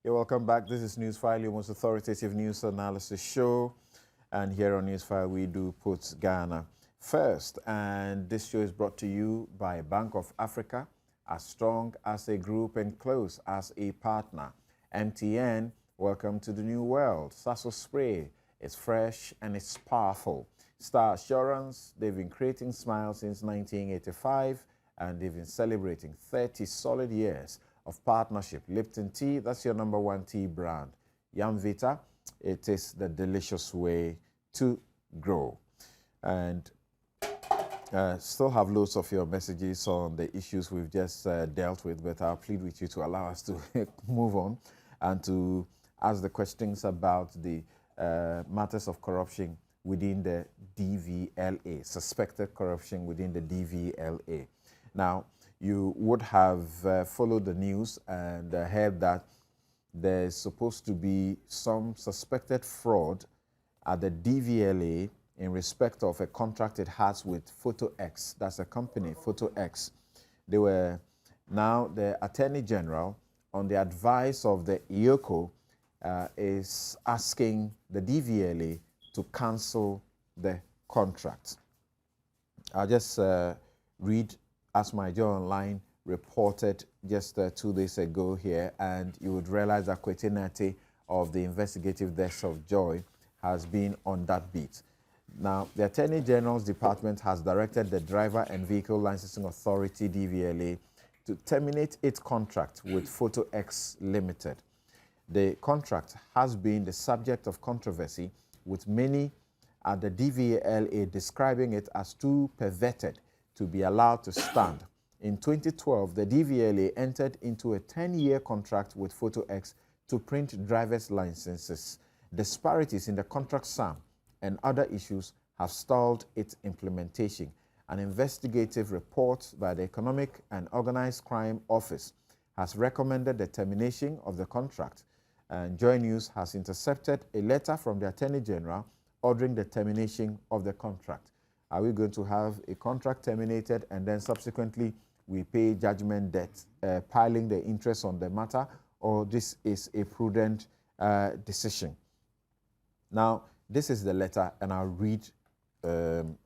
You're welcome back. This is Newsfile, your most authoritative news analysis show. And here on Newsfile, we do put Ghana first. And this show is brought to you by Bank of Africa, as strong as a group and close as a partner. MTN, welcome to the new world. Sasso Spray, it's fresh and it's powerful. Star Assurance, they've been creating smiles since 1985, and they've been celebrating 30 solid years of partnership. Lipton Tea, that's your #1 tea brand. Yamvita, it is the delicious way to grow. And still have loads of your messages on the issues we've just dealt with, but I'll plead with you to allow us to move on and to ask the questions about the matters of corruption within the DVLA, suspected corruption within the DVLA. Now, you would have followed the news and heard that there's supposed to be some suspected fraud at the DVLA in respect of a contract it has with foto-X. That's a company, foto-X. They were now the Attorney General, on the advice of the IOCO, is asking the DVLA to cancel the contract. I'll just read as my Joe Online reported just 2 days ago here, and you would realize that Kwetenate of the investigative desk of Joy has been on that beat. Now, the Attorney General's Department has directed the Driver and Vehicle Licensing Authority, DVLA, to terminate its contract with foto-X Limited. The contract has been the subject of controversy, with many at the DVLA describing it as too perverted to be allowed to stand. In 2012, the DVLA entered into a 10-year contract with foto-X to print driver's licenses. Disparities in the contract sum and other issues have stalled its implementation. An investigative report by the Economic and Organized Crime Office has recommended the termination of the contract, and Joy News has intercepted a letter from the Attorney General ordering the termination of the contract. Are we going to have a contract terminated and then subsequently we pay judgment debt, piling the interest on the matter, or this is a prudent decision? Now, this is the letter, and I'll read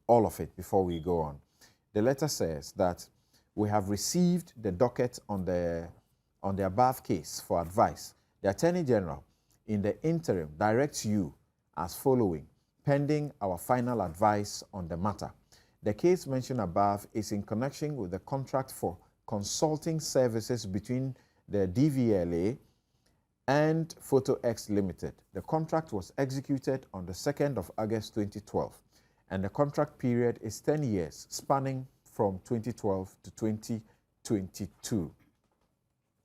all of it before we go on. The letter says that we have received the docket on the above case for advice. The Attorney General, in the interim, directs you as following, pending our final advice on the matter. The case mentioned above is in connection with the contract for consulting services between the DVLA and foto-X Limited. The contract was executed on the 2nd of August 2012, and the contract period is 10 years, spanning from 2012 to 2022.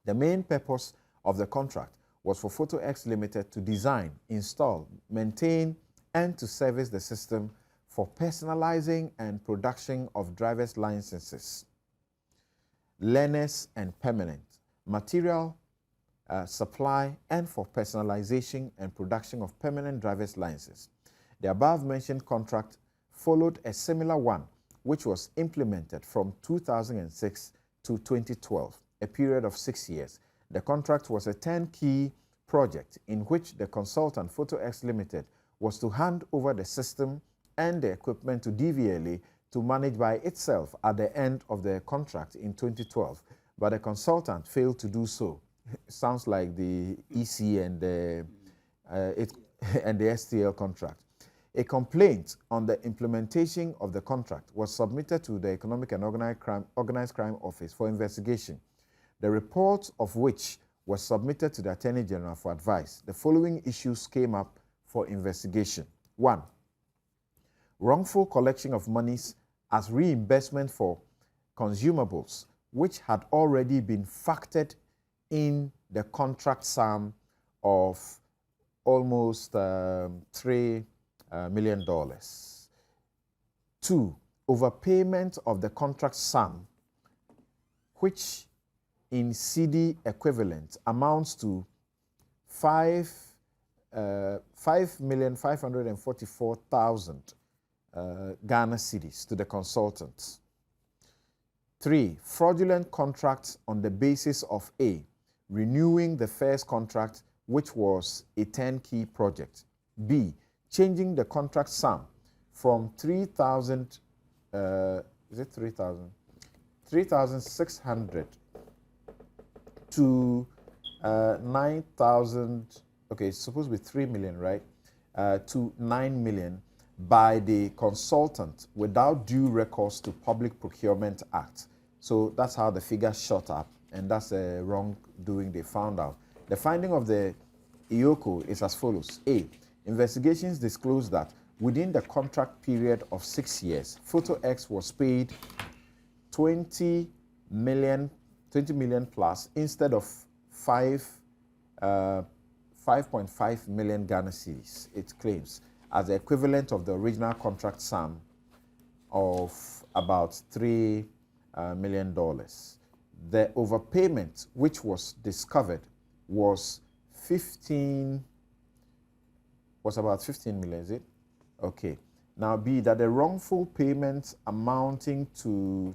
The main purpose of the contract was for foto-X Limited to design, install, maintain, and to service the system for personalizing and production of driver's licenses, learners and permanent, material supply, and for personalization and production of permanent driver's licenses. The above-mentioned contract followed a similar one, which was implemented from 2006 to 2012, a period of 6 years. The contract was a turnkey project in which the consultant foto-X Limited was to hand over the system and the equipment to DVLA to manage by itself at the end of the contract in 2012, but the consultant failed to do so. Sounds like the EC and the STL contract. A complaint on the implementation of the contract was submitted to the Economic and Organized Crime Office for investigation, the report of which was submitted to the Attorney General for advice. The following issues came up for investigation. 1. Wrongful collection of monies as reimbursement for consumables, which had already been factored in the contract sum of almost $3 million. 2. Overpayment of the contract sum, which in CD equivalent amounts to 5,544,000 Ghana cedis to the consultants. 3. Fraudulent contracts on the basis of A, renewing the first contract, which was a turnkey project. B, changing the contract sum from 3,000, is it 3,000? 3,600 to 9,000, okay, it's supposed to be 3 million, right? To 9 million by the consultant without due recourse to Public Procurement Act. So that's how the figure shot up, and that's a wrongdoing they found out. The finding of the IOCO is as follows. A, investigations disclose that within the contract period of 6 years, foto-X was paid 20 million plus instead of 5.5 million Ghana cedis, it claims, as the equivalent of the original contract sum of about $3 million. The overpayment, which was discovered, was about 15 million, is it? Okay. Now B, that the wrongful payments amounting to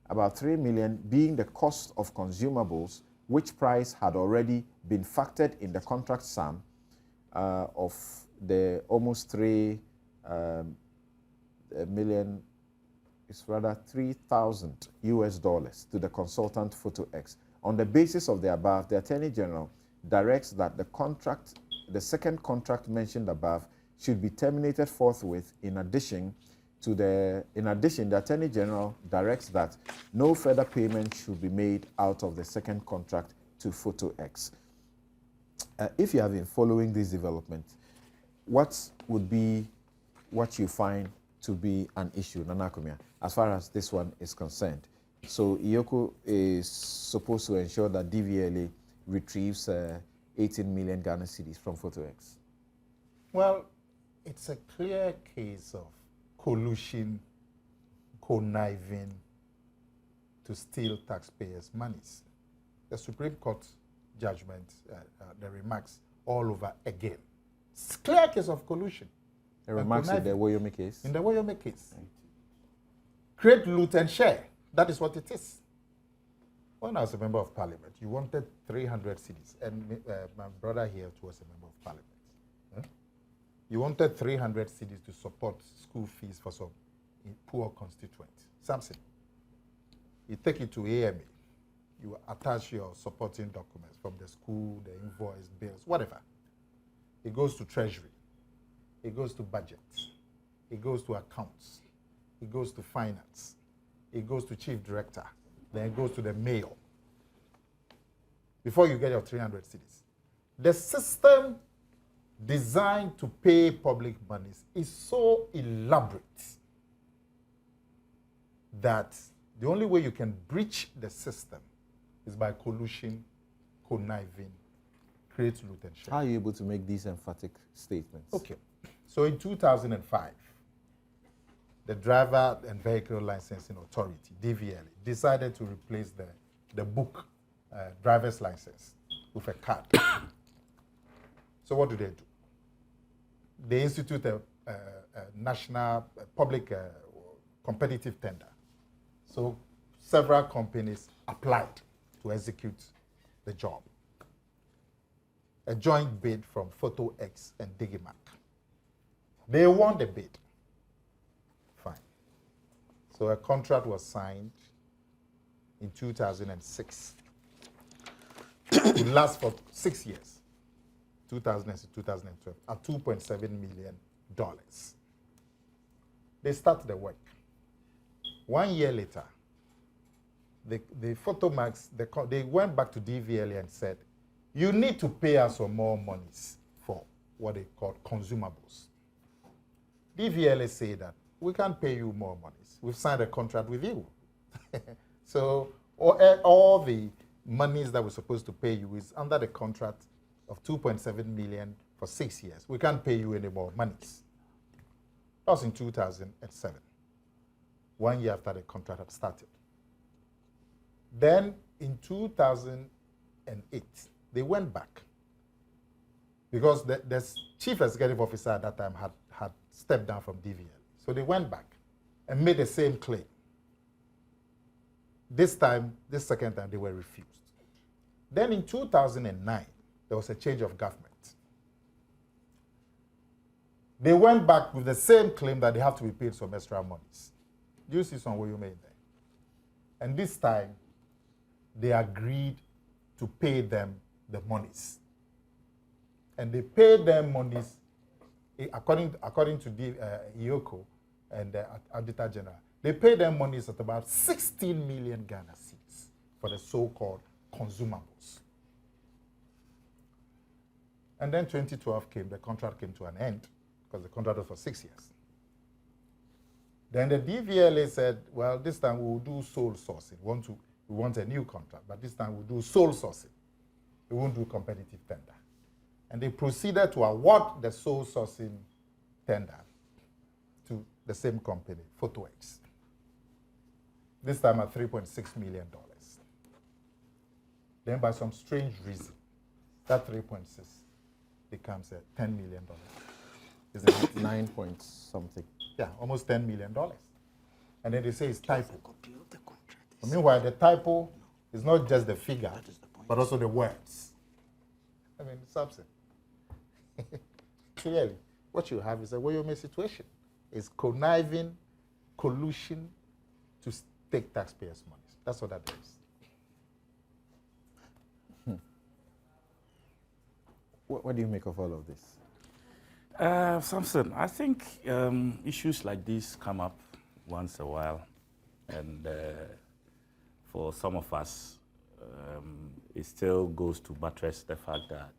about 3 million being the cost of consumables, which price had already been factored in the contract sum of the almost 3 million, it's rather 3,000 US dollars to the consultant foto-X. On the basis of the above, the Attorney General directs that the second contract mentioned above should be terminated forthwith. In addition, the Attorney General directs that no further payment should be made out of the second contract to foto-X. If you have been following this development, what would be what you find to be an issue, Nana Kumia, as far as this one is concerned? So IOCO is supposed to ensure that DVLA retrieves 18 million Ghana cedis from foto-X. Well, it's a clear case of collusion, conniving to steal taxpayers' monies. The Supreme Court judgment, the remarks all over again. It's a clear case of collusion. The remarks in the Woyomi case? In the Woyomi case. Create, loot, and share. That is what it is. When I was a member of parliament, you wanted 300 cedis, and my brother here was a member of parliament. You wanted 300 cedis to support school fees for some poor constituents. Something. You take it to AMA. You attach your supporting documents from the school, the invoice, bills, whatever. It goes to Treasury. It goes to budget. It goes to accounts. It goes to finance. It goes to chief director. Then it goes to the mail. Before you get your 300 cedis. The system designed to pay public monies is so elaborate that the only way you can breach the system is by collusion, conniving, create, loot, and share. How are you able to make these emphatic statements? Okay. So in 2005, the Driver and Vehicle Licensing Authority, DVLA, decided to replace the book driver's license with a card. So what do? They institute a national public competitive tender. So several companies applied to execute the job. A joint bid from foto-X and Digimark. They won the bid. Fine. So a contract was signed in 2006 to last for 6 years, 2006 to 2012, at $2.7 million. They started the work. 1 year later, the Photomax, they went back to DVLA and said, you need to pay us some more monies for what they call consumables. DVLA say that we can't pay you more monies. We've signed a contract with you. So all the monies that we're supposed to pay you is under the contract of $2.7 million for 6 years. We can't pay you any more monies. That was in 2007, 1 year after the contract had started. Then in 2008, they went back because the chief executive officer at that time had stepped down from DVL. So they went back and made the same claim. This second time, they were refused. Then in 2009, there was a change of government. They went back with the same claim that they have to be paid some extra monies. Do you see some way you made there? And this time, they agreed to pay them the monies. And they paid them monies, according to IOCO and the Auditor General, they paid them monies at about 16 million Ghana cedis for the so-called consumables. And then 2012 came, the contract came to an end, because the contract was for 6 years. Then the DVLA said, well, this time we will do sole sourcing. We want a new contract, but this time we'll do sole sourcing. We won't do competitive tender. And they proceeded to award the sole sourcing tender to the same company, foto-X. This time at $3.6 million. Then by some strange reason, that 3.6 becomes a $10 million. Is it 9 point something? Yeah, almost $10 million. And then they say it's typo. Meanwhile, the typo is not just the figure, but also the words. I mean, it's absurd. Clearly, what you have is a Woyome situation. It's conniving, collusion to take taxpayers' money. That's what that is. What do you make of all of this? Samson, I think issues like this come up once a while, and for some of us, it still goes to buttress the fact that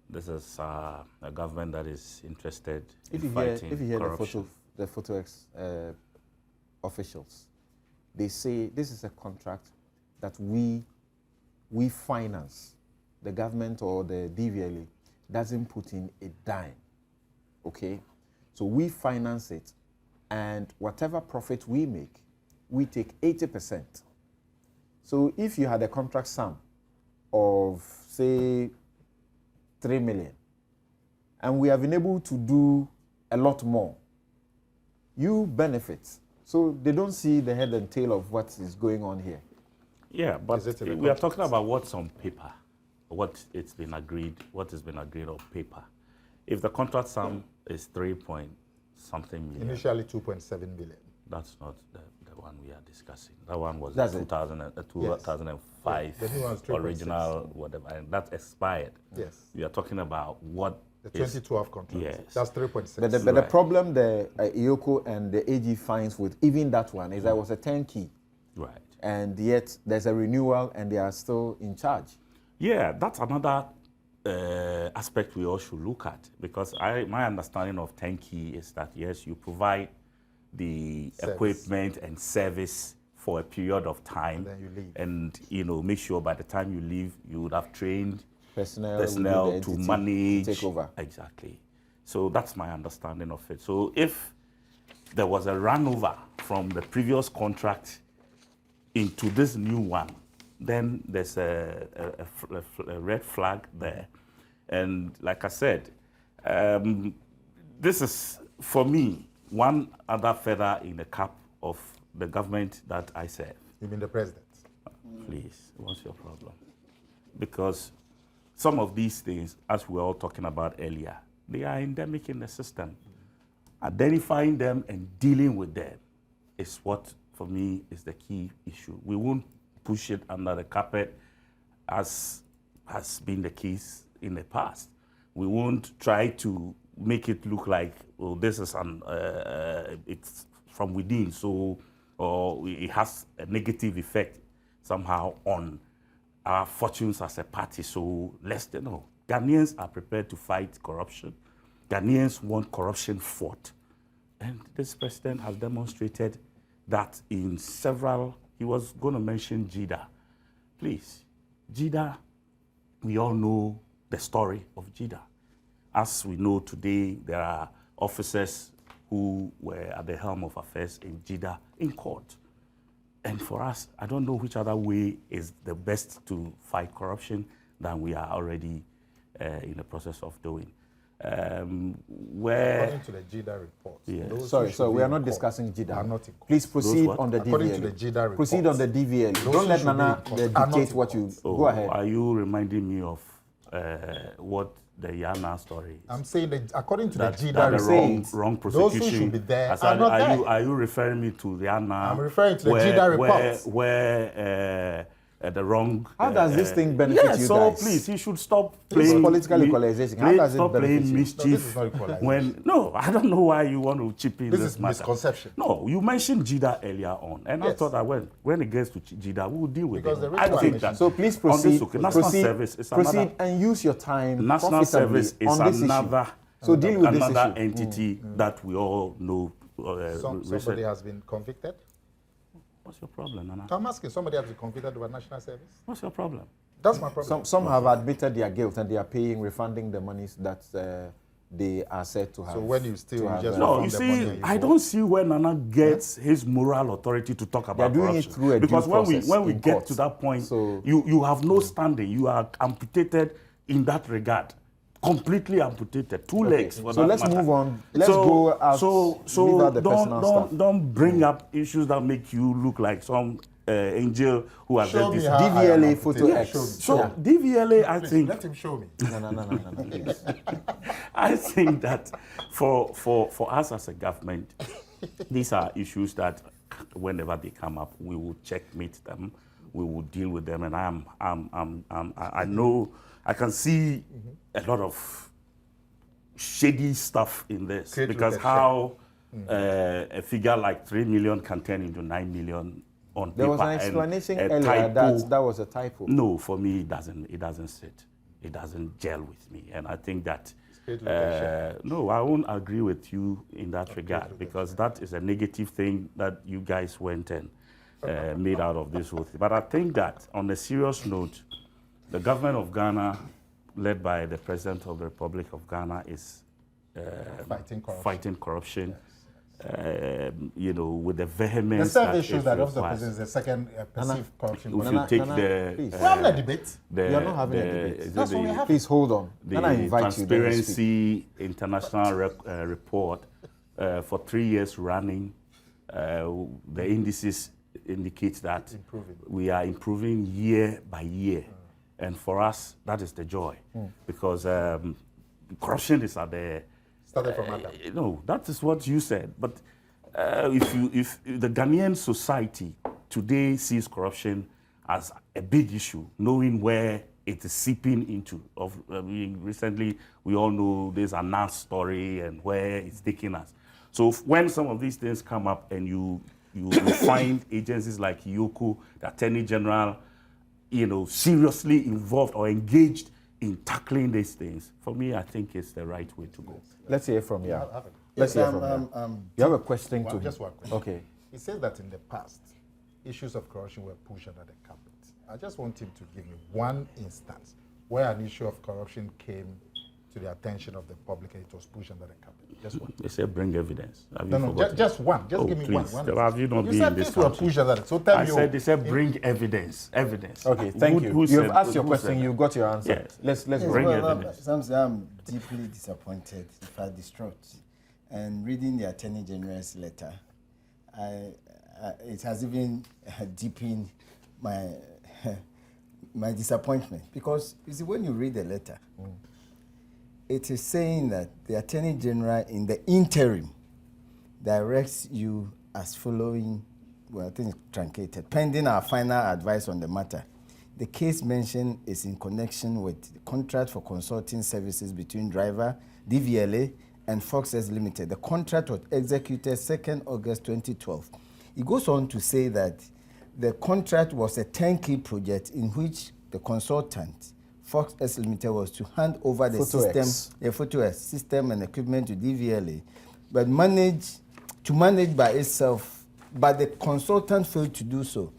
this is a government that is interested in fighting corruption. If you hear the foto-X officials, they say this is a contract that we finance. The government or the DVLA doesn't put in a dime, okay? So we finance it, and whatever profit we make, we take 80%. So if you had a contract sum of, say, 3 million, and we have been able to do a lot more, you benefit. So they don't see the head and tail of what is going on here. Yeah, but we are talking about what's on paper, what has been agreed on paper. If the contract sum is 3 point something million. Initially 2.7 billion. That's not the one we are discussing. That one was 2005 yes. original, whatever, and that expired. Yes. We are talking about what the 2012 contract. Yes. That's 3.6. But the problem the IOCO and the AG finds with even that one is that it was a turnkey. Right. And yet there's a renewal and they are still in charge. Yeah, that's another aspect we all should look at, because my understanding of turnkey is that, yes, you provide the equipment and service for a period of time, then you leave. And make sure by the time you leave, you would have trained personnel to manage, take over. Exactly. So that's my understanding of it. So if there was a runover from the previous contract into this new one, then there's a red flag there. And like I said, this is, for me, one other feather in the cap of the government that I serve. You mean the president? Please, what's your problem? Because some of these things, as we were all talking about earlier, they are endemic in the system. Identifying them and dealing with them is what, for me, is the key issue. We won't push it under the carpet as has been the case in the past. We won't try to make it look like, well, this is it's from within, so, or it has a negative effect somehow on our fortunes as a party. So let's know. Ghanaians are prepared to fight corruption. Ghanaians want corruption fought. And this president has demonstrated that in several, he was going to mention JIDA. Please, JIDA, we all know the story of JIDA. As we know today, there are officers who were at the helm of affairs in JIDA in court. And for us, I don't know which other way is the best to fight corruption than we are already in the process of doing. where According to the JIDA report. Yes. those Sorry, who so should we be are in not court discussing JIDA. are not in court. Please proceed what? on the According DVLA. to the JIDA Proceed report, on the DVLA. those Don't who let should be Nana in court are not dictate in what you... court. Oh, Go ahead. Are you reminding me of what the Yana story is? I'm saying that according to That the JIDA the report, wrong those who prosecution. should be there As are not are there. you referring me to Yana? I'm referring to the JIDA report. Where the wrong. How does this thing benefit yes, you so guys? please, you should stop This is playing. political equalization. How does it stop benefit playing you? mischief. No, this is not equalization. When I don't know why you want to chip in This this is matter. misconception. No, you mentioned JIDA earlier on, and I Yes. thought that when it gets to JIDA, we will deal with Because it. the reason I why I think mentioned- that So please on proceed. this occasion, national service is proceed another. and use your time National profitably service is on this another. issue. So deal with this another issue. entity that we all know. Somebody has been convicted. What's your problem, Nana? I'm asking, somebody has been convicted over national service? What's your problem? That's my problem. Some have admitted their guilt and they are paying, refunding the monies that they are said to have. So when you steal, to you have, just No, from you the money see, and you I go. don't see where Nana gets his moral authority to talk about doing it corruption. through a due Because process when we in get court. to that point, So- you have no standing. You are amputated in that regard. Completely amputated. Two legs. For So that let's matter. move on. Let's go out. Leave out the personal stuff. don't bring up issues that make you look like some angel who has Show done me this. how I am DVLA amputated. foto-X. Show me. So DVLA, I Please, think, let him show me. No, please. I think that for us as a government, these are issues that whenever they come up, we will checkmate them, we will deal with them, and I know I can see a lot of shady stuff in this Create because with a how a figure like 3 million can turn into 9 million on paper. There was an and explanation a earlier typo. that was a typo. No, for me it doesn't sit. It doesn't gel with me, and I think that no, I won't agree with you in that regard because that is a negative thing that you guys went and made out of this whole thing. But I think that on a serious note, the government of Ghana, led by the President of the Republic of Ghana, is fighting corruption. With the vehemence. The survey that shows it that Office of requires. President is the second perceived corruption. If body. you take please. We're having a debate. the, You're not having a the- debate. is it That's what we the- have. Please hold on. the Then I invite you. Then you speak. Transparency International report for 3 years running, the indices indicate that we are improving year by year. And for us, that is the joy. Because corruption is at the... Started from Adam. No, that is what you said. But if the Ghanaian society today sees corruption as a big issue, knowing where it is seeping into. Recently, we all know there's a NAS story and where it's taking us. So when some of these things come up and you find agencies like Yoko, the Attorney General, seriously involved or engaged in tackling these things, for me, I think it's the right way to go. Let's hear from you. Yes, Let's hear from you. You have a question to Just one question. Okay. He says that in the past, issues of corruption were pushed under the carpet. I just want him to give me one instance where an issue of corruption came to the attention of the public and it was pushed under the carpet. Just one. They said bring evidence. Have No, you no, forgotten? just one. Just give me please. one. Have you not You been said in this things were country? pushed under it. So tell me. They said bring evidence. Evidence. Okay, thank you. Who You said- have asked your who question. said You that? got your answer. Yes. Let's Bring go. evidence. Sometimes I'm deeply disappointed, in fact distraught. And reading the Attorney General's letter, it has even deepened my my disappointment. Because you see, when you read the letter, it is saying that the Attorney General in the interim directs you as following, well, I think it's truncated, pending our final advice on the matter. The case mentioned is in connection with the contract for consulting services between Driver, DVLA, and foto-X Limited. The contract was executed 2nd August 2012. It goes on to say that the contract was a turnkey project in which the consultant, foto-X Limited, was to hand over the foto-X system and equipment to DVLA, but to manage by itself, but the consultant failed to do so.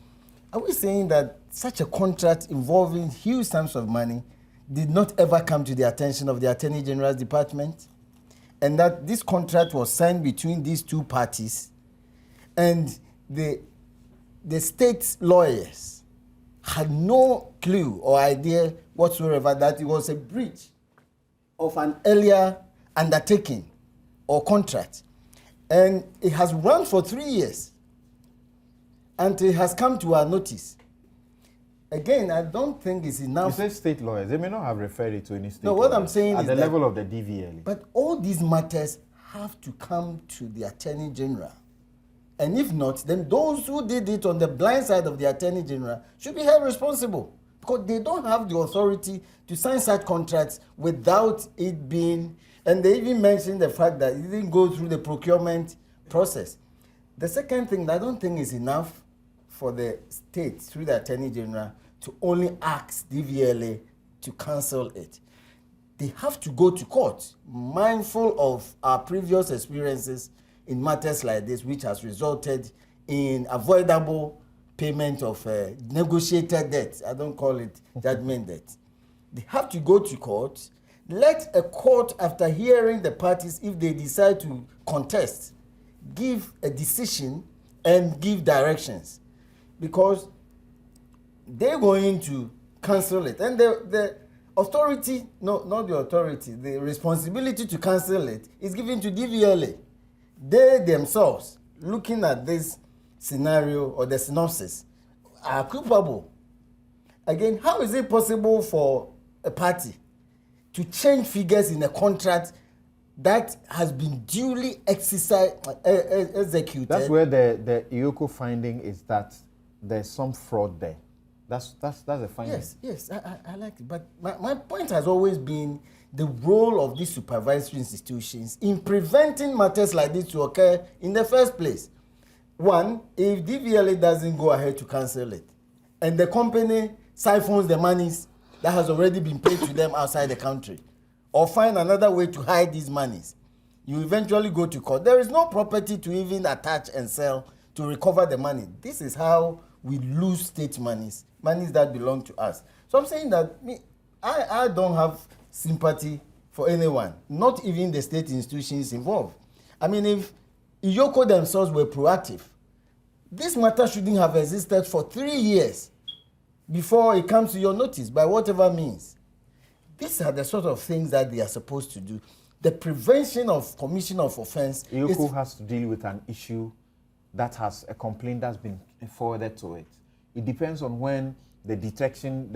Are we saying that such a contract involving huge sums of money did not ever come to the attention of the Attorney General's department? And that this contract was signed between these two parties, and the state lawyers had no clue or idea whatsoever that it was a breach of an earlier undertaking or contract, and it has run for 3 years, and it has come to our notice. Again, I don't think it's enough. You say state lawyers. They may not have referred it to any state. No, what I'm lawyers saying at is the that- level of the DVLA. But all these matters have to come to the Attorney General. And if not, then those who did it on the blind side of the Attorney General should be held responsible, because they don't have the authority to sign such contracts without it being, and they even mentioned the fact that it didn't go through the procurement process. The second thing, I don't think is enough for the state through the Attorney General to only ask DVLA to cancel it. They have to go to court, mindful of our previous experiences in matters like this, which has resulted in avoidable payment of negotiated debt. I don't call it judgment debt. They have to go to court. Let a court, after hearing the parties, if they decide to contest, give a decision and give directions, because they're going to cancel it. And the authority, no, not the authority, the responsibility to cancel it is given to DVLA. They themselves, looking at this scenario or the synopsis, are culpable. Again, how is it possible for a party to change figures in a contract that has been duly executed? That's where the IOCO finding is that there's some fraud there. That's the finding. Yes, I like it. But my point has always been the role of these supervisory institutions in preventing matters like this to occur in the first place. One, if DVLA doesn't go ahead to cancel it, and the company siphons the monies that has already been paid to them outside the country, or find another way to hide these monies, you eventually go to court. There is no property to even attach and sell to recover the money. This is how we lose state monies that belong to us. So I'm saying that I don't have sympathy for anyone, not even the state institutions involved. I mean, if IOCO themselves were proactive, this matter shouldn't have existed for 3 years before it comes to your notice, by whatever means. These are the sort of things that they are supposed to do. The prevention of commission of offense. IOCO has to deal with an issue that has a complaint that's been forwarded to it. It depends on when the detection,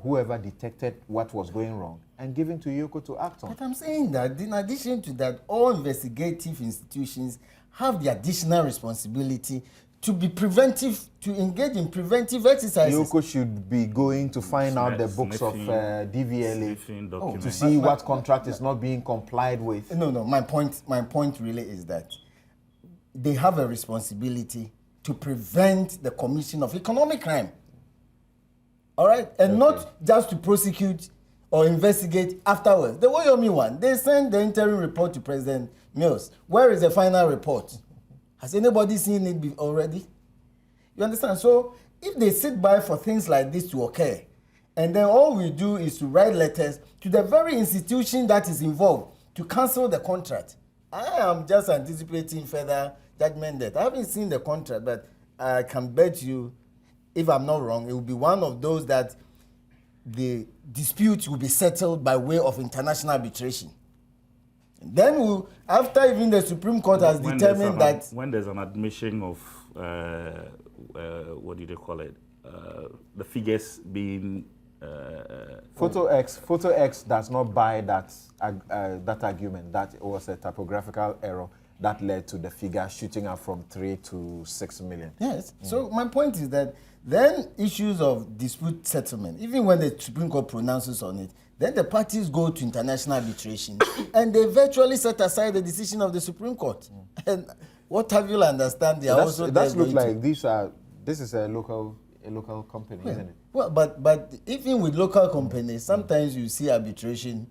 whoever detected what was going wrong, and given to IOCO to act on. But I'm saying that in addition to that, all investigative institutions have the additional responsibility to be preventive, to engage in preventive exercises. IOCO should be going to find out the books of DVLA to see what contract is not being complied with. No, my point really is that they have a responsibility to prevent the commission of economic crime. All right? And not just to prosecute or investigate afterwards. The Wyoming one, they sent the interim report to President Mills. Where is the final report? Has anybody seen it already? You understand? So if they sit by for things like this to occur, and then all we do is to write letters to the very institution that is involved to cancel the contract, I am just anticipating further judgment debt. I haven't seen the contract, but I can bet you, if I'm not wrong, it will be one of those that the dispute will be settled by way of international arbitration. Then, after even the Supreme Court has determined that... When there's an admission of, what do they call it, the figures being... foto-X does not buy that argument that it was a typographical error that led to the figure shooting up from 3 to 6 million. Yes. So my point is that then issues of dispute settlement, even when the Supreme Court pronounces on it, then the parties go to international arbitration and they virtually set aside the decision of the Supreme Court. And what have you understand? They are also it does look like this is a local company, isn't it? Well, but even with local companies, sometimes you see arbitration,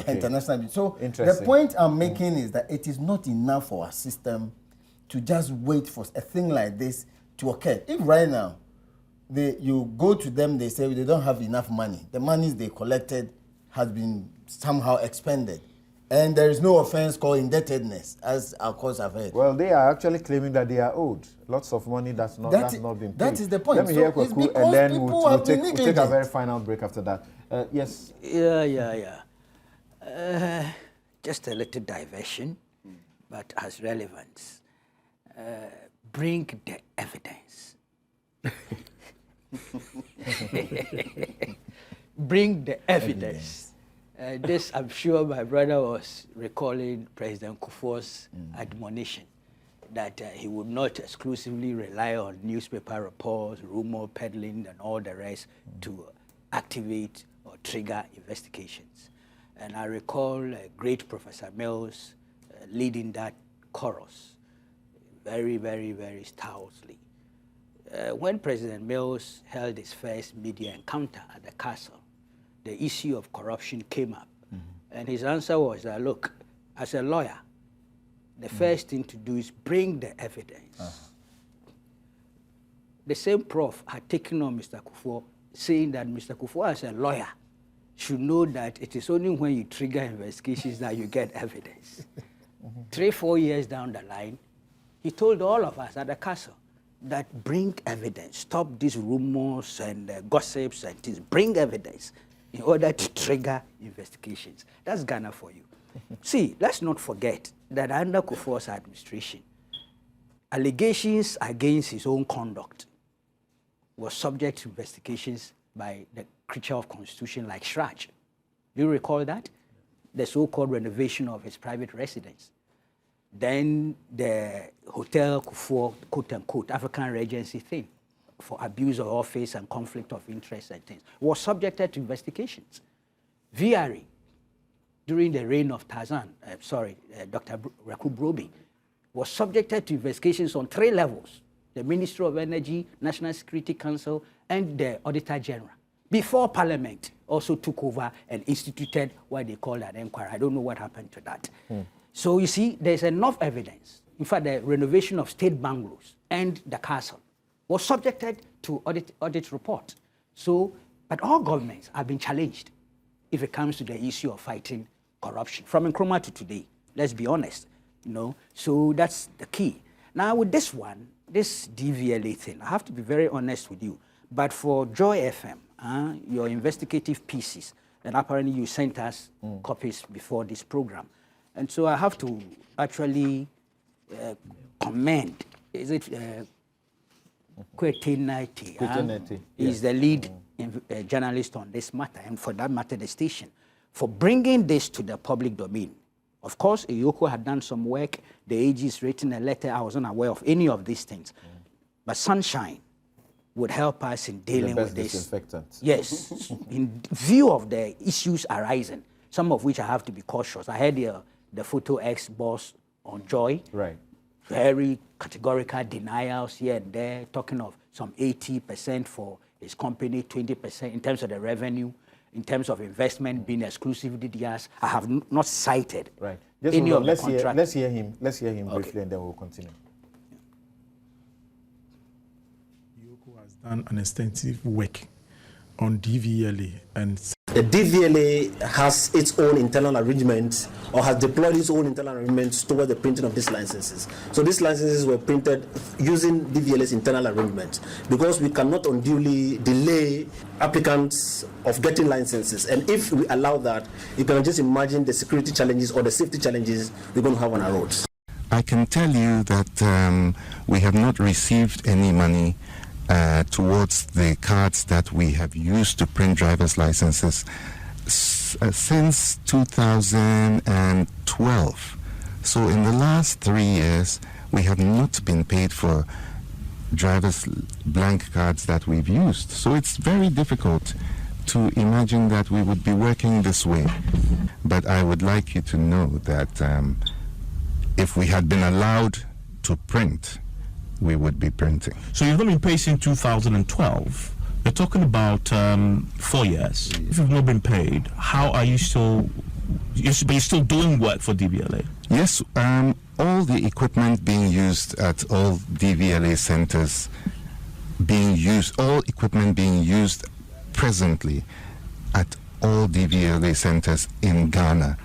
international. So the point I'm making is that it is not enough for our system to just wait for a thing like this to occur. If right now you go to them, they say they don't have enough money. The monies they collected has been somehow expended. And there is no offense called indebtedness, as our courts have heard. Well, they are actually claiming that they are owed lots of money that's not been paid. That is the point. Let me hear Kwaku, and then we'll take a very final break after that. Yes? Yeah. just a little diversion, but has relevance. Bring the evidence. Bring the evidence. This, I'm sure my brother was recalling President Kufuor's admonition that he would not exclusively rely on newspaper reports, rumor peddling, and all the rest to activate or trigger investigations. And I recall great Professor Mills leading that chorus very, very, very stoutly. When President Mills held his first media encounter at the castle, the issue of corruption came up. And his answer was that, look, as a lawyer, the first thing to do is bring the evidence. The same prof had taken on Mr. Kufuor, saying that Mr. Kufuor, as a lawyer, should know that it is only when you trigger investigations that you get evidence. 3-4 years down the line, he told all of us at the castle that bring evidence, stop these rumors and gossips and things, bring evidence in order to trigger investigations. That's Ghana for you. See, let's not forget that under Kufuor's administration, allegations against his own conduct were subject to investigations by the creature of constitution like Shraj. Do you recall that? The so-called renovation of his private residence. Then the Hotel Kufuor, quote-unquote, African Regency thing for abuse of office and conflict of interest and things was subjected to investigations. VRE, during the reign of Dr. Raku Broby, was subjected to investigations on 3 levels: the Ministry of Energy, National Security Council, and the Auditor General, before Parliament also took over and instituted what they call an inquiry. I don't know what happened to that. So you see, there's enough evidence. In fact, the renovation of state bungalows and the castle was subjected to audit report. So, but all governments have been challenged if it comes to the issue of fighting corruption. From Nkrumah to today, let's be honest, you know. So that's the key. Now with this one, this DVLA thing, I have to be very honest with you. But for Joy FM, your investigative pieces, and apparently you sent us copies before this program. And so I have to actually commend, is it Kwetenati? Is the lead journalist on this matter, and for that matter, the station, for bringing this to the public domain. Of course, Iyoko had done some work, the AG has written a letter, I was unaware of any of these things. But Sunshine would help us in dealing with this. Disinfectant. Yes, in view of the issues arising, some of which I have to be cautious. I heard the foto-X boss on Joy. Right. Very categorical denials here and there, talking of some 80% for his company, 20% in terms of the revenue, in terms of investment being exclusively theirs. I have not cited any of the contracts. Let's hear him briefly, and then we'll continue. Iyoko has done an extensive work on DVLA, and the DVLA has its own internal arrangements, or has deployed its own internal arrangements toward the printing of these licenses. So these licenses were printed using DVLA's internal arrangements, because we cannot unduly delay applicants of getting licenses. And if we allow that, you can just imagine the security challenges or the safety challenges we're going to have on our roads. I can tell you that we have not received any money towards the cards that we have used to print driver's licenses since 2012. So in the last 3 years, we have not been paid for driver's blank cards that we've used. So it's very difficult to imagine that we would be working this way. But I would like you to know that if we had been allowed to print, we would be printing. So you've not been paid since 2012. You're talking about 4 years. If you've not been paid, how are you still? But you're still doing work for DVLA. Yes, all the equipment being used at all DVLA centers all equipment being used presently at all DVLA centers in Ghana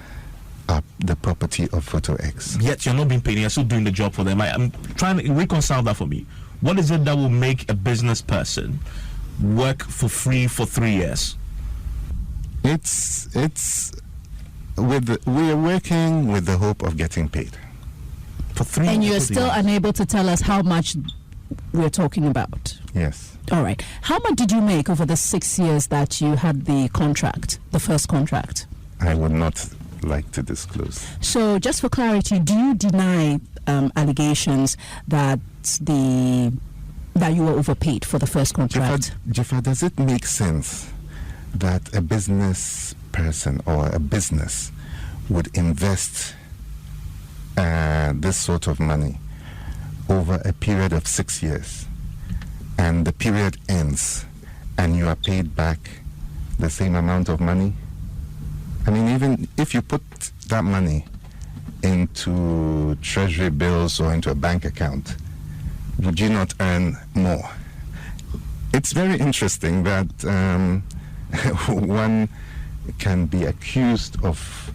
are the property of foto-X. Yet you're not being paid, you're still doing the job for them. I'm trying to reconcile that for me. What is it that will make a business person work for free for 3 years? It's we're working with the hope of getting paid. For 3 And you're years. still unable to tell us how much we're talking about. Yes. All right. How much did you make over the 6 years that you had the contract, the first contract? I would not like to disclose. So, just for clarity, do you deny allegations that you were overpaid for the first contract? Jaffa, does it make sense that a business person or a business would invest this sort of money over a period of 6 years, and the period ends and you are paid back the same amount of money? I mean, even if you put that money into treasury bills or into a bank account, would you not earn more? It's very interesting that one can be accused of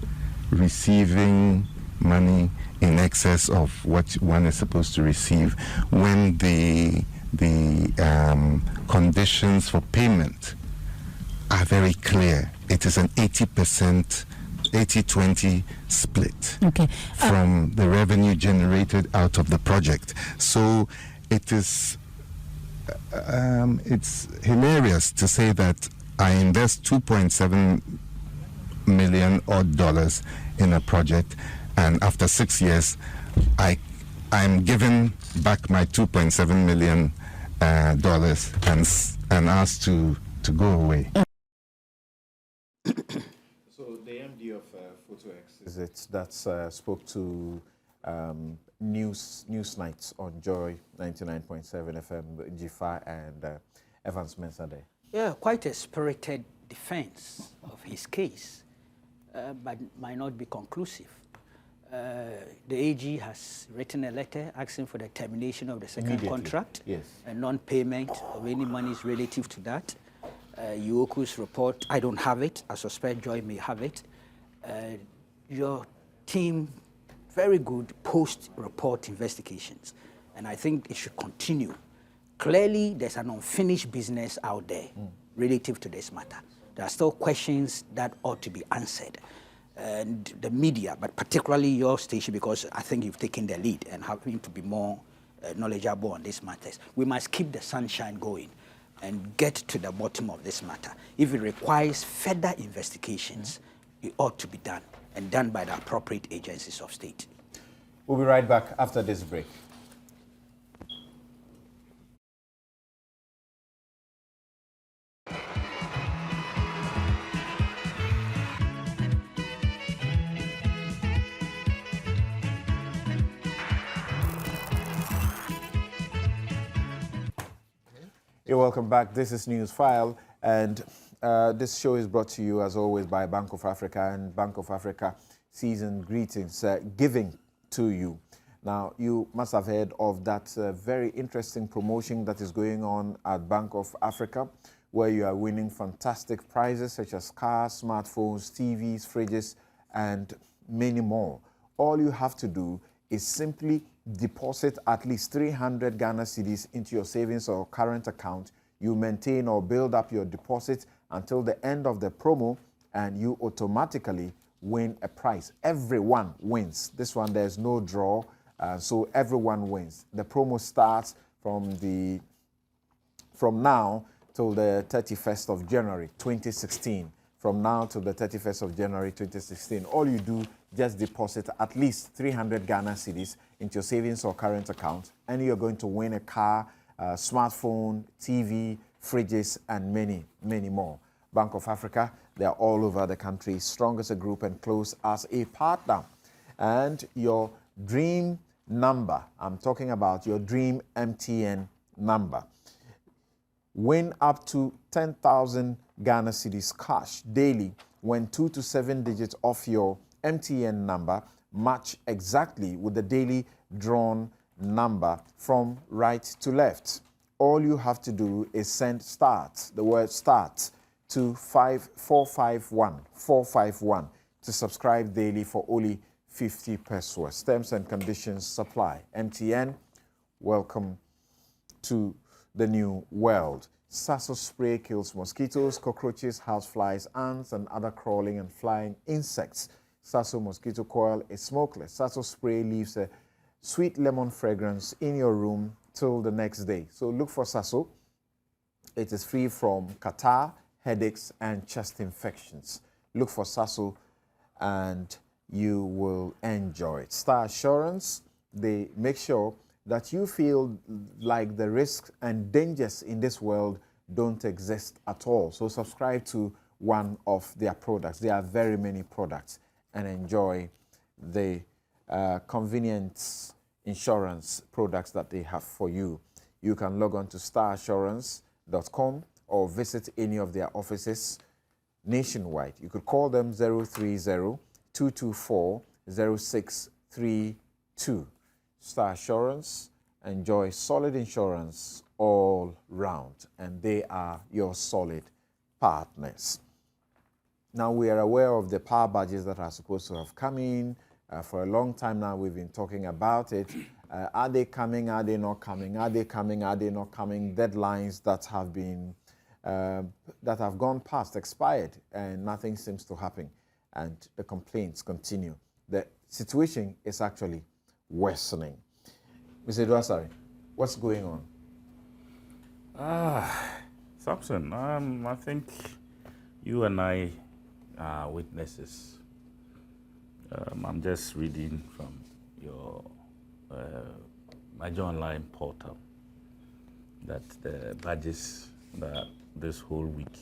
receiving money in excess of what one is supposed to receive when the conditions for payment are very clear. It is an 80%, 80-20 split from the revenue generated out of the project. So it is, it's hilarious to say that I invest $2.7 million odd in a project, and after 6 years, I'm given back my $2.7 million dollars and asked to go away. So the MD of foto-X is it that spoke to News Nights on Joy 99.7 FM, Jifa and Evans Mensah there. Yeah, quite a spirited defense of his case, but might not be conclusive. The AG has written a letter asking for the termination of the second contract, and non-payment of any monies relative to that. Yuoku's report, I don't have it. I suspect Joy may have it. Your team, very good post-report investigations, and I think it should continue. Clearly, there's an unfinished business out there relative to this matter. There are still questions that ought to be answered. And the media, but particularly your station, because I think you've taken the lead and having to be more knowledgeable on these matters. We must keep the sunshine going and get to the bottom of this matter. If it requires further investigations, it ought to be done, and done by the appropriate agencies of state. We'll be right back after this break. You're welcome back. This is Newsfile, and this show is brought to you, as always, by Bank of Africa, and Bank of Africa season greetings, giving to you. Now, you must have heard of that very interesting promotion that is going on at Bank of Africa, where you are winning fantastic prizes such as cars, smartphones, TVs, fridges, and many more. All you have to do is simply deposit at least 300 Ghana cedis into your savings or current account. You maintain or build up your deposit until the end of the promo, and you automatically win a prize. Everyone wins. This one, there's no draw, so everyone wins. The promo starts from now till the 31st of January 2016. From now till the 31st of January 2016, all you do, just deposit at least 300 Ghana cedis into your savings or current account, and you're going to win a car, smartphone, TV, fridges, and many, many more. Bank of Africa, they are all over the country, strong as a group and close as a partner. And your dream number, I'm talking about your dream MTN number. Win up to 10,000 Ghana cedis cash daily when 2 to 7 digits of your MTN number match exactly with the daily drawn number from right to left. All you have to do is send START, the word START, to 451 to subscribe daily for only 50 pesos. Terms and conditions supply. MTN, welcome to the new world. Sasso spray kills mosquitoes, cockroaches, houseflies, ants, and other crawling and flying insects. Sasso mosquito coil is smokeless. Sasso spray leaves a sweet lemon fragrance in your room till the next day. So look for Sasso. It is free from catarrh, headaches, and chest infections. Look for Sasso and you will enjoy it. Star Assurance, they make sure that you feel like the risks and dangers in this world don't exist at all. So subscribe to one of their products. There are very many products, and enjoy the convenience insurance products that they have for you. You can log on to starassurance.com or visit any of their offices nationwide. You could call them 030-224-0632. Star Assurance, enjoy solid insurance all round, and they are your solid partners. Now, we are aware of the power badges that are supposed to have come in. For a long time now, we've been talking about it. Are they coming? Are they not coming? Are they coming? Are they not coming? Deadlines that have been that have gone past, expired, and nothing seems to happen. And the complaints continue. The situation is actually worsening. Mr. Dwasari, what's going on? Samson, I think you and I are witnesses. I'm just reading from your Major Online portal that the badges that this whole week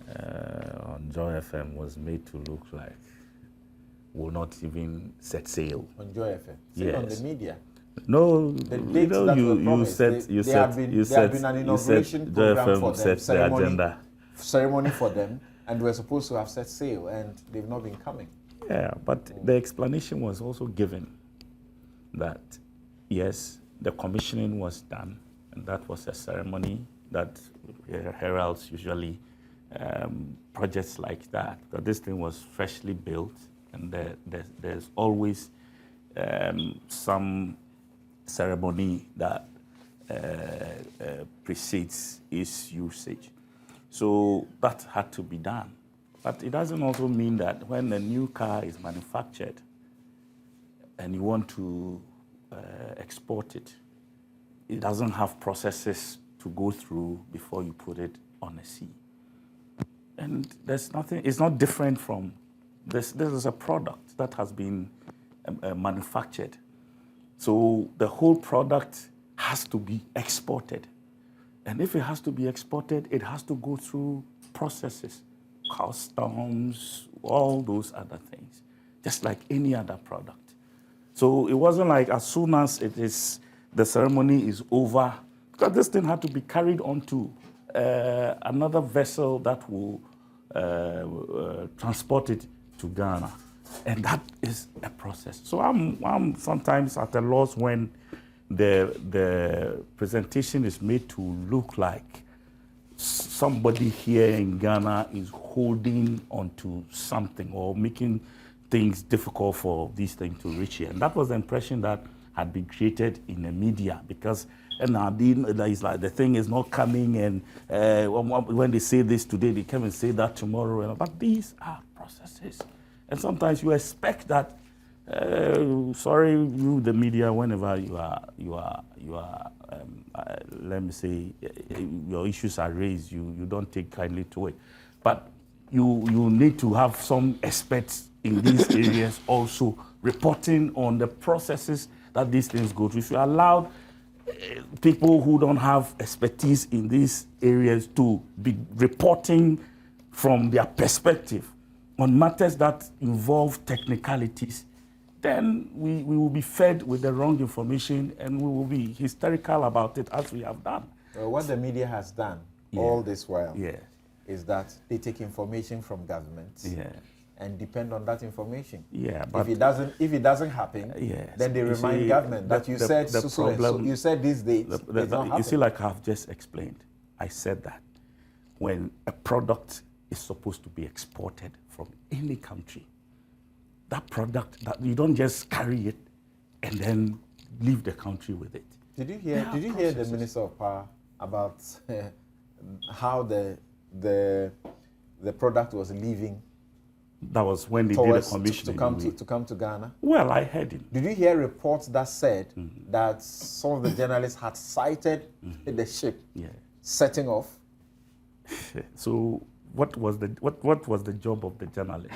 on Joy FM was made to look like will not even set sail. On Joy FM? Yes. On the media? No, the you know, you said there have been an inauguration program for them, ceremony for them, and we're supposed to have set sail, and they've not been coming. Yeah, but the explanation was also given that yes, the commissioning was done, and that was a ceremony that heralds usually projects like that. But this thing was freshly built, and there's always some ceremony that precedes its usage. So that had to be done. But it doesn't also mean that when a new car is manufactured and you want to export it, it doesn't have processes to go through before you put it on a sea. And there's nothing, it's not different from this. This is a product that has been manufactured. So the whole product has to be exported. And if it has to be exported, it has to go through processes, customs, all those other things, just like any other product. So it wasn't like as soon as the ceremony is over, because this thing had to be carried onto another vessel that will transport it to Ghana. And that is a process. So I'm sometimes at a loss when the presentation is made to look like somebody here in Ghana is holding onto something or making things difficult for these things to reach here. And that was the impression that had been created in the media, because it's like the thing is not coming, and when they say this today, they come and say that tomorrow. But these are processes. And sometimes you expect that, you, the media, whenever you are let me say, your issues are raised, you don't take kindly to it. But you need to have some experts in these areas also reporting on the processes that these things go through. If you allow people who don't have expertise in these areas to be reporting from their perspective on matters that involve technicalities, then we will be fed with the wrong information and we will be hysterical about it, as we have done. What the media has done all this while Yeah. is that they take information from governments Yeah. and depend on that information. Yeah, but if it doesn't happen, yes, then they you remind see, government that you said the so and so. problem- You said these dates. It's not you happening. see, like I've just explained, I said that when a product is supposed to be exported from any country, that product, that you don't just carry it and then leave the country with it. Did you hear the Minister of Power about how the product was leaving That was when they did the towards commissioning. to come to Ghana? Well, I heard him. Did you hear reports that said that some of the journalists had sighted the ship setting off? So what was the job of the journalist?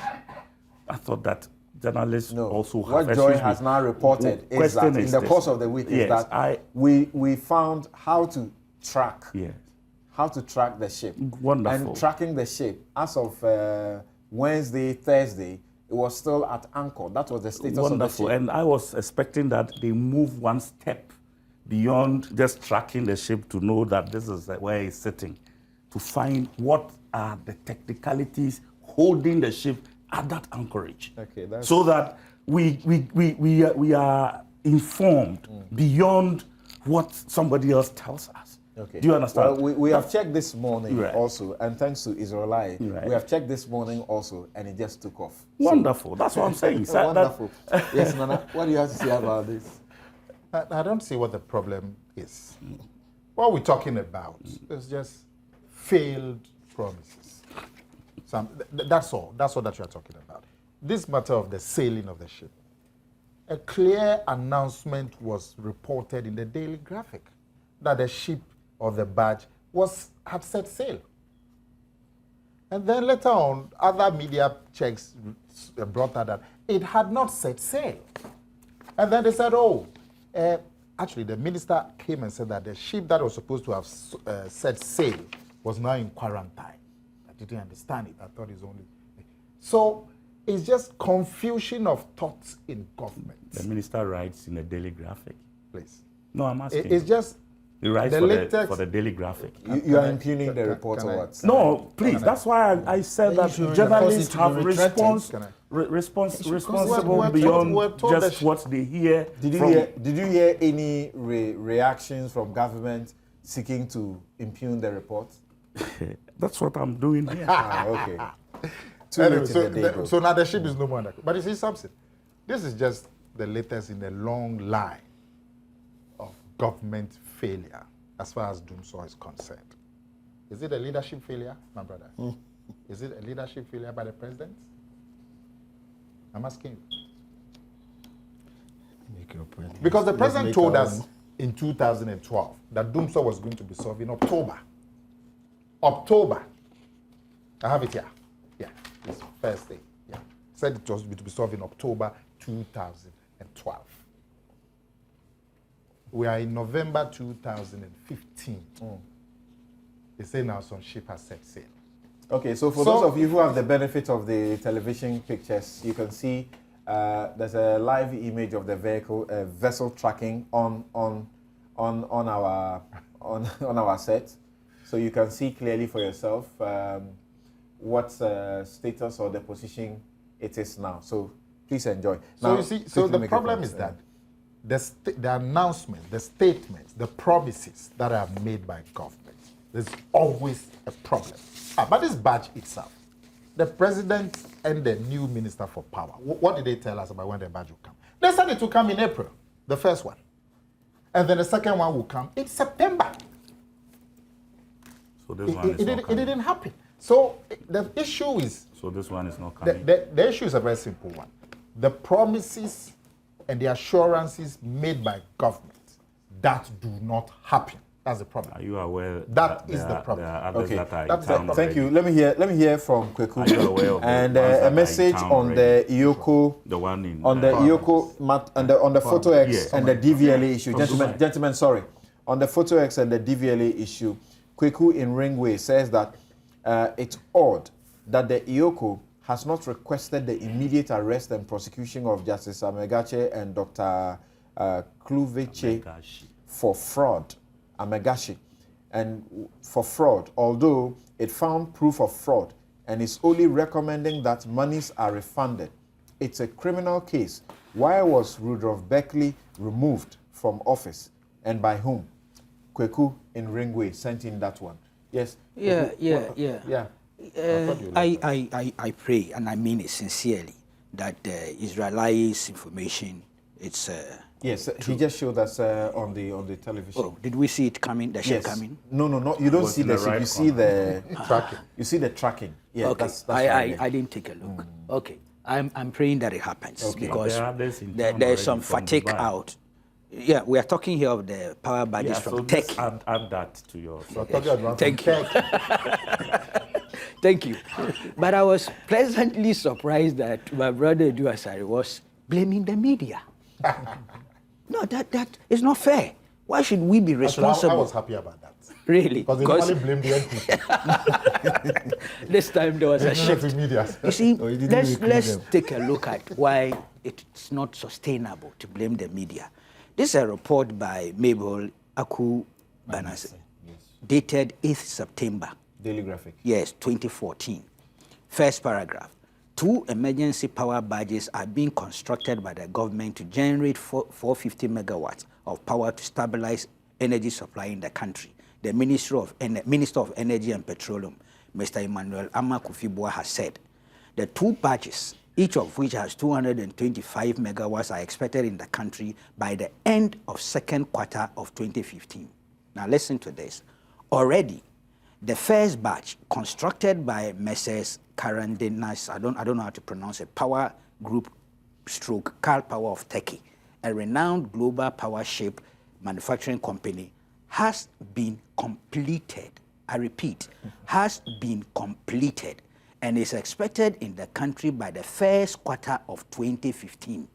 I thought that journalists also have... What Joy has now reported is that in the course of the week is that we found how to track the ship. Wonderful. And tracking the ship as of Wednesday, Thursday, it was still at anchor. That was the status of the ship. And I was expecting that they move one step beyond just tracking the ship to know that this is where it's sitting, to find what are the technicalities holding the ship at that anchorage, so that we are informed beyond what somebody else tells us. Okay. Do you understand? Well, we have checked this morning also, and thanks to Israelite, we have checked this morning also, and it just took off. Wonderful. That's what I'm saying. Wonderful. Yes, Nana, what do you have to say about this? I don't see what the problem is. What we're talking about is just failed promises. That's all. That's all that you're talking about. This matter of the sailing of the ship. A clear announcement was reported in the Daily Graphic that the ship or the barge had set sail. And then later on, other media checks brought out that it had not set sail. And then they said, actually the minister came and said that the ship that was supposed to have set sail was now in quarantine. I didn't understand it. I thought it's only... So it's just confusion of thoughts in government. The minister writes in the Daily Graphic. Please. No, I'm asking. It's just... He writes for the Daily Graphic. You are impugning the report or what? No, please. That's why I said that journalists have responsible beyond just what they hear. Did you hear any reactions from government seeking to impugn the report? That's what I'm doing here. Okay. Anyway, so now the ship is no more under. But you see something. This is just the latest in a long line of government failure as far as Doomsaw is concerned. Is it a leadership failure, my brother? Is it a leadership failure by the president? I'm asking you. Because the president told us in 2012 that Doomsaw was going to be solved in October. October. I have it here. Yeah, it's first day. Yeah. Said it was to be solved in October 2012. We are in November 2015. They say now some ship has set sail. Okay, so for those of you who have the benefit of the television pictures, you can see there's a live image of the vessel tracking on our set, so you can see clearly for yourself what status or the position it is now. So please enjoy. So now, you see, so the problem is that the announcement, the statements, the promises that are made by government, there's always a problem. But this badge itself, the president and the new minister for power, what did they tell us about when the badge will come? They said it will come in April, the first one. And then the second one will come in September. So this one is not coming. It didn't happen. So the issue is... So this one is not coming. The issue is a very simple one. The promises and the assurances made by government that do not happen. That's the problem. Are you aware that is the problem? Okay, thank you. Let me hear from Kweku and a message on the Ioko, the one in on the Ioko on the foto-X and the DVLA issue. Gentlemen, sorry. On the foto-X and the DVLA issue, Kweku in Ringway says that it's odd that the Ioko has not requested the immediate arrest and prosecution of Justice Amegache and Dr. Kluveche for fraud. Amegashi, and for fraud, although it found proof of fraud and is only recommending that monies are refunded. It's a criminal case. Why was Rudolph Beckley removed from office and by whom? Kweku in Ringway sent in that one. Yes? Yeah. I pray, and I mean it sincerely, that the Israelis information It's Yes, he just showed us on the television. oh, did we see it coming? The ship Yes. coming? No. You don't was see in the the ship. right You see the Tracking. You see the tracking. Yeah, Okay, that's right. I didn't take a look. Okay, I'm praying that it happens because There are others in there town is some already from fatigue Dubai. out. Yeah, we are talking here of the power badges Yeah, from so just Turkey. add that to your. We're talking about Thank you. Thank you. But I was pleasantly surprised that my brother Duasari was blaming the media. No, that is not fair. Why should we be Actually, responsible? I was happy about that. Really? Because they normally blame the NPP. This time there was a shift. The media. You see, Oh, you didn't let's recruit them. take a look at why it's not sustainable to blame the media. This is a report by Mabel Aku Banase, dated 8th September. Daily Graphic. Yes, 2014. First paragraph. 2 emergency power barges are being constructed by the government to generate 450 megawatts of power to stabilize energy supply in the country. The Minister of Energy and Petroleum, Mr. Emmanuel Ama Kofi-Boa, has said the 2 barges, each of which has 225 megawatts, are expected in the country by the end of second quarter of 2015. Now listen to this. Already, the first batch, constructed by Messrs. Karandinas, I don't know how to pronounce it, Power Group stroke Cal Power of Turkey, a renowned global power ship manufacturing company, has been completed. I repeat, has been completed and is expected in the country by the first quarter of 2015.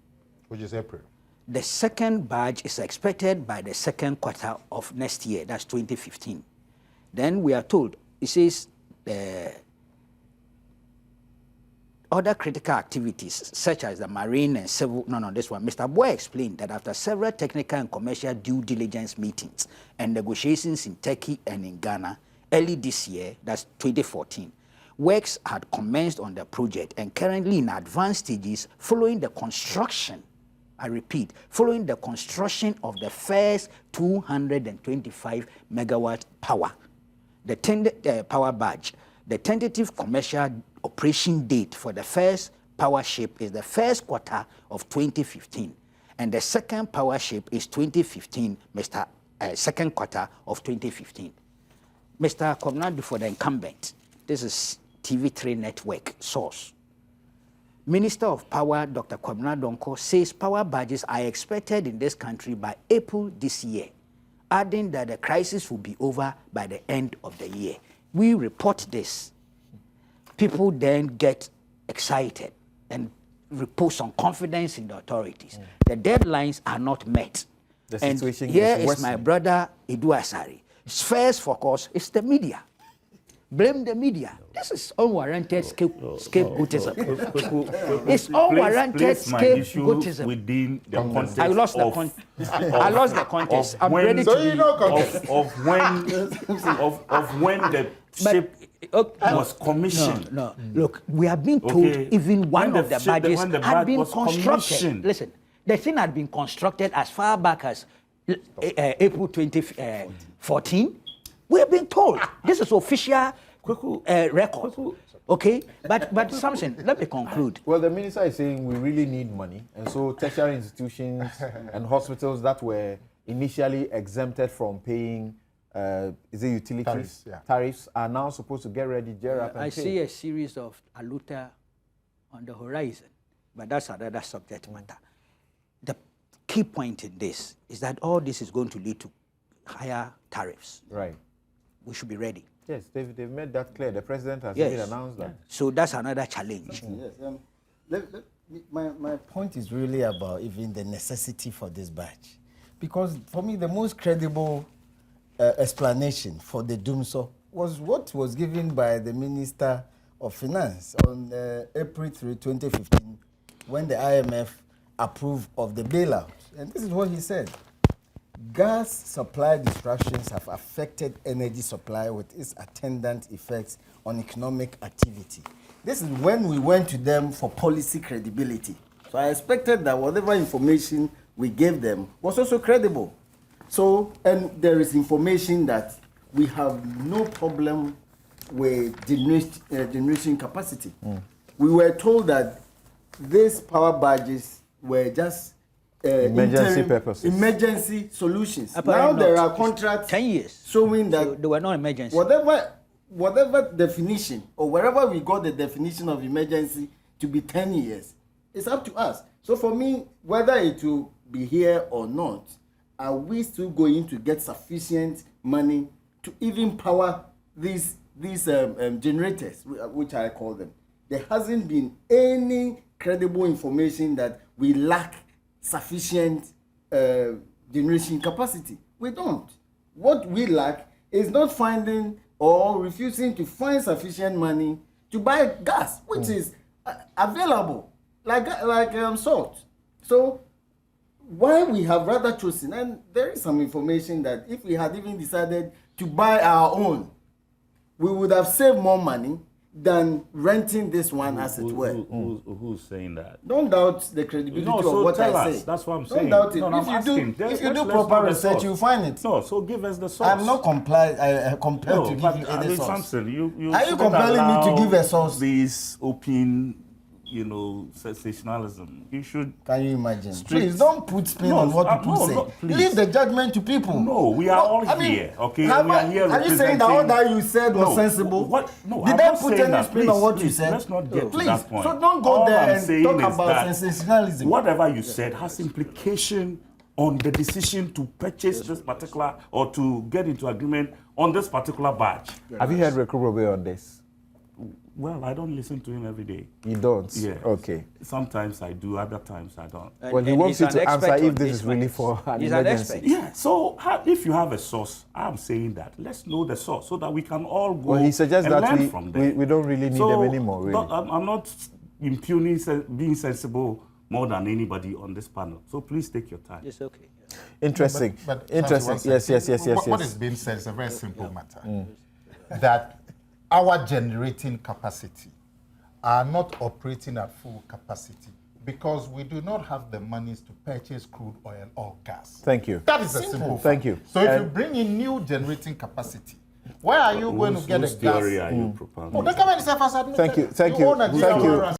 Which is April. The second batch is expected by the second quarter of next year, that's 2015. Then we are told, it says, other critical activities, such as the marine and civil, this one, Mr. Boy explained that after several technical and commercial due diligence meetings and negotiations in Turkey and in Ghana early this year, that's 2014, works had commenced on the project and currently in advanced stages following the construction, I repeat, following the construction of the first 225 megawatt power. The power barge. The tentative commercial operation date for the first power ship is the first quarter of 2015, and the second power ship is 2015, second quarter of 2015. Mr. Kwabnadu, for the incumbent, this is TV3 Network source. Minister of Power, Dr. Kwabena Donko, says power barges are expected in this country by April this year, adding that the crisis will be over by the end of the year. We report this. People then get excited and repose some confidence in the authorities. The deadlines are not met. The And situation here is is worsening. my brother Edu Asari. His first focus is the media. Blame the media. This is unwarranted scapegoatism. It's unwarranted Place my issue scapegoatism. within the context I lost the of, I lost the context. I'm when- ready So to you be. know context. of when the ship was commissioned. No. Look, we have been told Okay. even one When of the the ship- badges when the had badge been was constructed. commissioned. Listen, the thing had been constructed as far back as April 2014. We have been told. This is official record. Okay, but Samson, let me conclude. Well, the minister is saying we really need money, and so tertiary institutions and hospitals that were initially exempted from paying, is it utilities? Tariffs, yeah. Tariffs are now supposed to get ready, gear up, and I pay. see a series of aluta on the horizon, but that's another subject matter. The key point in this is that all this is going to lead to higher tariffs. Right. We should be ready. Yes, they've made that clear. The president has Yes. even announced that. So that's another challenge. Yes. My point is really about even the necessity for this badge. Because for me, the most credible explanation for the doomsday was what was given by the Minister of Finance on April 3, 2015, when the IMF approved of the bailout. And this is what he said. Gas supply disruptions have affected energy supply with its attendant effects on economic activity. This is when we went to them for policy credibility. So I expected that whatever information we gave them was also credible. So, and there is information that we have no problem with generation capacity. We were told that these power barges were just emergency purposes. Emergency solutions. Apparently now there not. are contracts 10 years showing that so they were not emergency. whatever definition or wherever we got the definition of emergency to be 10 years, it's up to us. So for me, whether it will be here or not, are we still going to get sufficient money to even power these generators, which I call them? There hasn't been any credible information that we lack sufficient generation capacity. We don't. What we lack is not finding or refusing to find sufficient money to buy gas, which is available, like salt. So why we have rather chosen, and there is some information that if we had even decided to buy our own, we would have saved more money than renting this one, as it were. Who's saying that? Don't doubt the credibility No, of so what tell I us. say. That's what I'm Don't saying. doubt it. No, I'm asking. If you do Let's proper know the research, source. you'll find it. No, so give us the source. I'm not compelled to give you any source. Samson, you Are you shouldn't compelling me to allow give a source? These open, sensationalism. You should. Can you imagine? Strict- Please don't put spin on what people say. Please. Leave the judgment to people. No, we are all here, okay? We are here Are you saying that all that you said was No, sensible? what? No, Did I'm I not put saying any that. spin on what you Please, said? let's not get to Please, that point. so don't go All there I'm and saying talk is about that sensationalism. Whatever you said has implication on the decision to purchase this particular or to get into agreement on this particular batch. Have you heard Rekurobe on this? Well, I don't listen to him every day. You don't? Yeah. Okay. Sometimes I do, other times I don't. Well, he wants you to answer if this is really for an He's an emergency. expert. Yeah, so if you have a source, I'm saying that let's know the source so that we can all go Well, he suggests and that learn from them. we don't really need them anymore, really. I'm not impugning being sensible more than anybody on this panel. So please take your time. It's okay. Yeah. Interesting. But Interesting. Yes. What is being said is a very simple matter. That our generating capacity are not operating at full capacity because we do not have the monies to purchase crude oil or gas. Thank you. That is a simple fact. Thank you. So if you bring in new generating capacity, where are you going to get a gas? Whose theory are you propounding? Oh, the government itself has admitted. Thank you. own a Thank you. DVLA